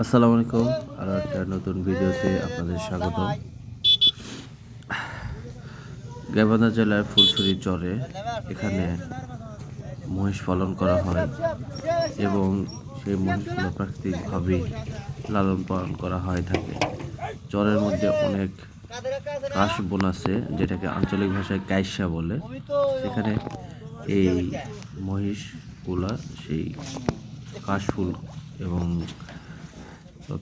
আসসালামু আলাইকুম। আরও একটা নতুন ভিডিওতে আপনাদের স্বাগত। গাইবান্ধা জেলার ফুলছড়ি চরে এখানে মহিষ পালন করা হয় এবং সেই মহিষগুলো প্রাকৃতিকভাবেই লালন পালন করা হয় থাকে। চরের মধ্যে অনেক কাশ বন আছে, যেটাকে আঞ্চলিক ভাষায় কাইসা বলে। সেখানে এই মহিষগুলা সেই কাশফুল এবং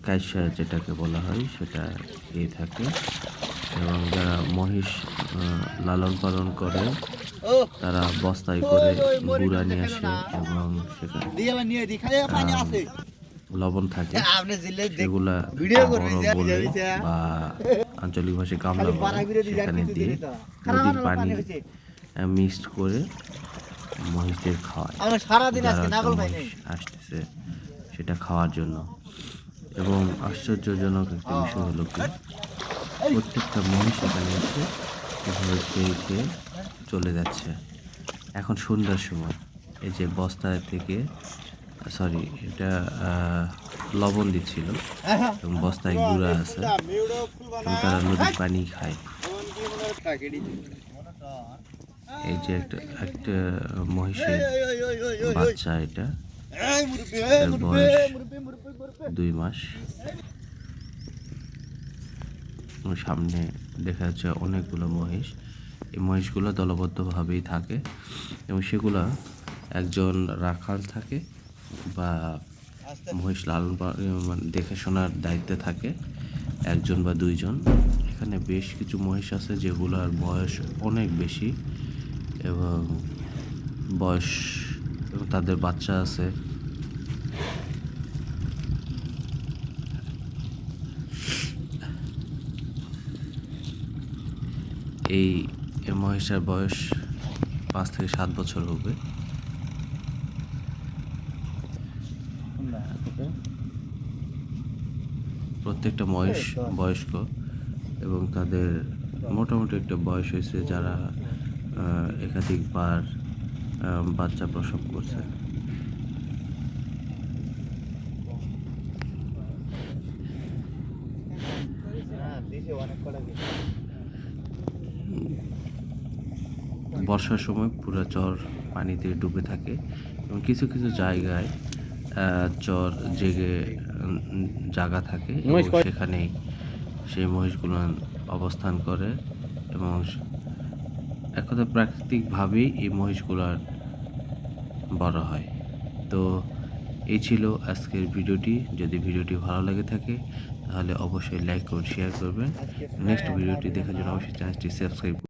কাইসা যেটাকে বলা হয় সেটা খেয়ে থাকে। এবং যারা মহিষ লালন পালন করে তারা বস্তায় করে গুঁড়া নিয়ে আসে এবং সেখানে লবণ থাকে, সেগুলা বড় বলে বা আঞ্চলিক ভাষায় গামলা বলে, সেখানে দিয়ে নদীর পানি মিক্সড করে মহিষদের খাওয়ায়, যারা মহিষ আসতেছে সেটা খাওয়ার জন্য। এবং আশ্চর্যজনক একটা বিষয় হলো কি, প্রত্যেকটা মহিষ এখানে এসে এভাবে খেয়ে খেয়ে চলে যাচ্ছে। এখন সন্ধ্যার সময় এই যে বস্তা থেকে এটা লবণ দিচ্ছিল এবং বস্তায় গুঁড়া আছে এবং তারা নদীর পানি খায়। এই যে একটা মহিষের বাচ্চা, এটা বয়স 2 মাস। সামনে দেখা যাচ্ছে অনেকগুলো মহিষ। এই মহিষগুলো দলবদ্ধভাবেই থাকে এবং সেগুলা একজন রাখাল থাকে বা মহিষ লালন দেখে শোনার দায়িত্বে থাকে একজন বা দুইজন। এখানে বেশ কিছু মহিষ আছে যেগুলোর বয়স অনেক বেশি এবং তাদের বাচ্চা আছে। এই মহিষের বয়স 5 থেকে 7 বছর হবে। প্রত্যেকটা মহিষ বয়স্ক এবং তাদের মোটামুটি একটা বয়স হয়েছে, যারা একাধিকবার বাচ্চা প্রসব করছে। বর্ষার সময় পুরো চর পানিতে ডুবে থাকে এবং কিছু কিছু জায়গায় চর জেগে জায়গা থাকে এবং সেখানেই সেই মহিষগুলো অবস্থান করে এবং এক কথা প্রাকৃতিকভাবেই এই মহিষগুলার বড় হয়। তো এই ছিল আজকের ভিডিওটি। যদি ভিডিওটি ভালো লাগে থাকে তাহলে অবশ্যই লাইক করুন, শেয়ার করবেন। নেক্সট ভিডিওটি দেখার জন্য অবশ্যই চ্যানেলটি সাবস্ক্রাইব